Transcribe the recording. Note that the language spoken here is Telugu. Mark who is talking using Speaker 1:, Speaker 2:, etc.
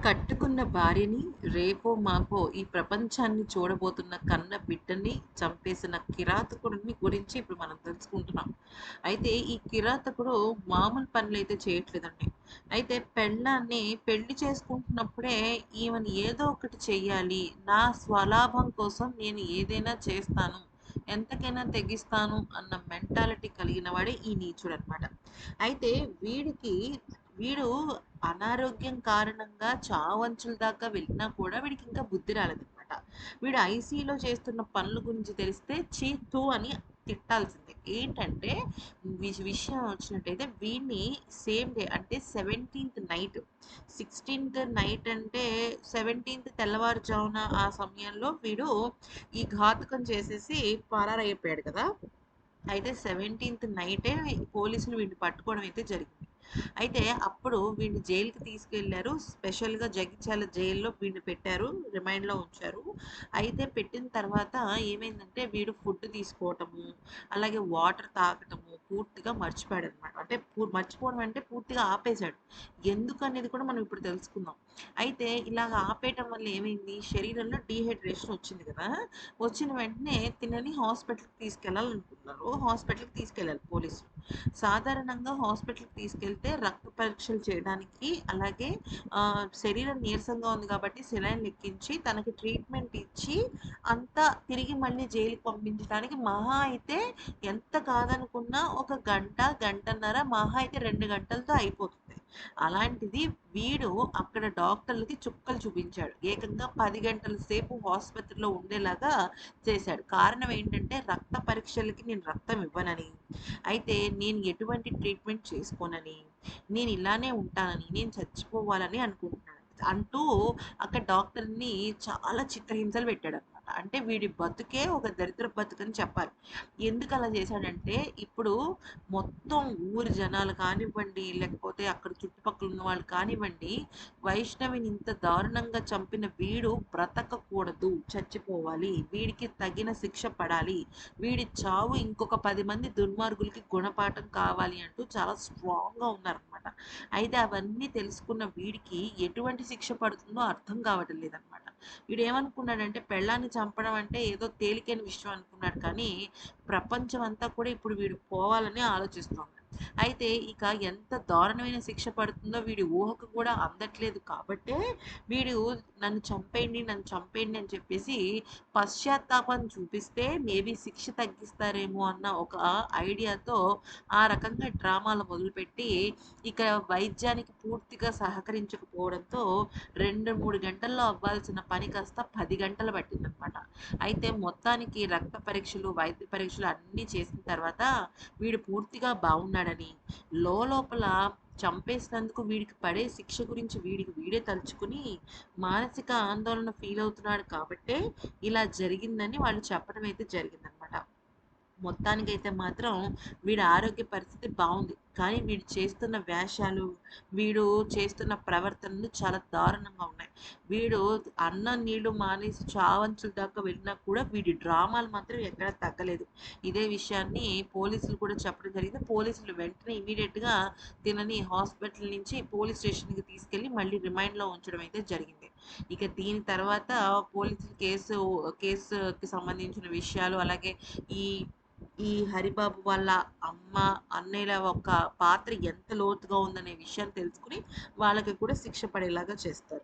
Speaker 1: కట్టుకున్న భార్యని రేపో మాపో ఈ ప్రపంచాన్ని చూడబోతున్న కన్న బిడ్డని చంపేసిన కిరాతకుడిని గురించి ఇప్పుడు మనం తెలుసుకుంటున్నాం. అయితే ఈ కిరాతకుడు మామూలు పనులైతే చేయట్లేదండి. అయితే పెళ్ళాన్ని పెళ్లి చేసుకుంటున్నప్పుడే ఈమెను ఏదో ఒకటి చెయ్యాలి. నా స్వలాభం కోసం నేను ఏదైనా చేస్తాను. ఎంతకైనా తెగిస్తాను అన్న మెంటాలిటీ కలిగిన వాడే ఈ నీచుడనమాట. అయితే వీడికి వీడు అనారోగ్యం కారణంగా చావంచుల దాకా వెళ్ళినా కూడా వీడికి ఇంకా బుద్ధి రాలేదనమాట. వీడు ఐసీయూలో చేస్తున్న పనుల గురించి తెలిస్తే చీ తూ అని తిట్టాల్సిందే. ఏంటంటే విషయం వచ్చినట్టయితే వీడిని సేమ్ డే అంటే 17th నైట్, 16th నైట్ అంటే 17th తెల్లవారుజామున ఆ సమయంలో వీడు ఈ ఘాతుకం చేసేసి పరారైపోయాడు కదా! అయితే 17th నైటే పోలీసులు వీడిని పట్టుకోవడం అయితే జరిగింది. అయితే అప్పుడు వీడిని జైలుకి తీసుకెళ్లారు. స్పెషల్‌గా జగిత్యాల జైల్‌లో వీడిని పెట్టారు. రిమాండ్‌లో ఉంచారు. అయితే పెట్టిన తర్వాత ఏమైందంటే వీడు ఫుడ్ తీసుకోవటము, అలాగే వాటర్ తాగటము పూర్తిగా మర్చిపోయాడనమాట. అంటే మర్చిపోవడం అంటే పూర్తిగా ఆపేసాడు. ఎందుకనేది కూడా మనం ఇప్పుడు తెలుసుకుందాం. అయితే ఇలాగ ఆపేయటం వల్ల ఏమైంది, శరీరంలో డీహైడ్రేషన్ వచ్చింది కదా! వచ్చిన వెంటనే తినని హాస్పిటల్‌కి తీసుకెళ్ళాలనుకున్నారు. హాస్పిటల్‌కి తీసుకెళ్ళాలి పోలీసులు. సాధారణంగా హాస్పిటల్‌కి తీసుకెళ్తే రక్త పరీక్షలు చేయడానికి, అలాగే శరీరం నీరసంగా ఉంది కాబట్టి సెలైన్‌లు ఎక్కించి, తనకి ట్రీట్మెంట్ ఇచ్చి, అంతా తిరిగి మళ్ళీ జైలుకి పంపించడానికి మహా అయితే ఎంత కాదనుకున్నా ఒక గంట, గంటన్నర మహా అయితే 2 గంటలతో అయిపోతుంది. అలాంటిది వీడు అక్కడ డాక్టర్లకి చుక్కలు చూపించాడు. ఏకంగా 10 గంటల సేపు ఆసుపత్రిలో ఉండేలాగా చేశాడు. కారణం ఏంటంటే రక్త పరీక్షలకి నేను రక్తం ఇవ్వనని, అయితే నేను ఎటువంటి ట్రీట్మెంట్ చేసుకోనని, నేను ఇలానే ఉంటానని, నేను చచ్చిపోవాలని అనుకుంటున్నాడు. అంటూ అక్కడ డాక్టర్‌ని చాలా చిత్రహింసలు పెట్టాడనమాట. అంటే వీడి బతుకే ఒక దరిద్రపు బతుకని చెప్పాలి. ఎందుకలా చేశాడంటే, ఇప్పుడు మొత్తం ఊరి జనాలు కానివ్వండి, లేకపోతే అక్కడ చుట్టుపక్కల ఉన్న వాళ్ళు కానివ్వండి, వైష్ణవిని ఇంత దారుణంగా చంపిన వీడు బ్రతకకూడదు, చచ్చిపోవాలి. వీడికి తగిన శిక్ష పడాలి. వీడి చావు ఇంకొక 10 మంది దుర్మార్గులకి గుణపాఠం కావాలి అంటూ చాలా స్ట్రాంగ్‌గా ఉన్నారనమాట. అయితే అవన్నీ తెలుసుకున్న వీడికి ఎటువంటి శిక్ష పడుతుందో అర్థం కావటం లేదనమాట. వీడేమనుకున్నాడంటే పెళ్ళాన్ని చంపడం అంటే ఏదో తేలికైన విషయం అనుకున్నాడు కానీ, ప్రపంచం అంతా కూడా ఇప్పుడు వీడు పోవాలని ఆలోచిస్తోంది. అయితే ఇక ఎంత దారుణమైన శిక్ష పడుతుందో వీడి ఊహకు కూడా అందట్లేదు కాబట్టే, వీడు నన్ను చంపేయండి, నన్ను చంపేయండి అని చెప్పేసి పశ్చాత్తాపం చూపిస్తే మేబీ శిక్ష తగ్గిస్తారేమో అన్న ఒక ఐడియాతో ఆ రకంగా డ్రామాలు మొదలుపెట్టి, ఇక వైద్యానికి పూర్తిగా సహకరించకపోవడంతో 2, 3 గంటల్లో అవ్వాల్సిన పని కాస్త 10 గంటలు పట్టిందనమాట. అయితే మొత్తానికి రక్త పరీక్షలు, వైద్య పరీక్షలు అన్నీ చేసిన తర్వాత వీడు పూర్తిగా బాగున్నాడని, లోలోపల చంపేసినందుకు వీడికి పడే శిక్ష గురించి వీడికి వీడే తలుచుకుని మానసిక ఆందోళన ఫీల్ అవుతున్నాడు కాబట్టే ఇలా జరిగిందని వాళ్ళు చెప్పడం అయితే జరిగిందనమాట. మొత్తానికైతే మాత్రం వీడి ఆరోగ్య పరిస్థితి బావుంది. కానీ వీడు చేస్తున్న వేషాలు, వీడు చేస్తున్న ప్రవర్తనలు చాలా దారుణంగా ఉన్నాయి. వీడు అన్నం, నీళ్లు మానేసి చావంచుల దాకా వెళ్ళినా కూడా వీడి డ్రామాలు మాత్రం ఎక్కడ తగ్గలేదు. ఇదే విషయాన్ని పోలీసులు కూడా చెప్పడం జరిగింది. పోలీసులు వెంటనే ఇమ్మీడియేట్‌గా తినని హాస్పిటల్ నుంచి పోలీస్ స్టేషన్‌కి తీసుకెళ్ళి మళ్ళీ రిమాండ్‌లో ఉంచడం అయితే జరిగింది. ఇక దీని తర్వాత పోలీసులు కేసుకి సంబంధించిన విషయాలు, అలాగే ఈ ఈ హరిబాబు వాళ్ళ అమ్మ, అన్నయ్యల ఒక పాత్ర ఎంత లోతుగా ఉందనే విషయాన్ని తెలుసుకొని వాళ్ళకి కూడా శిక్ష పడేలాగా చేస్తారు.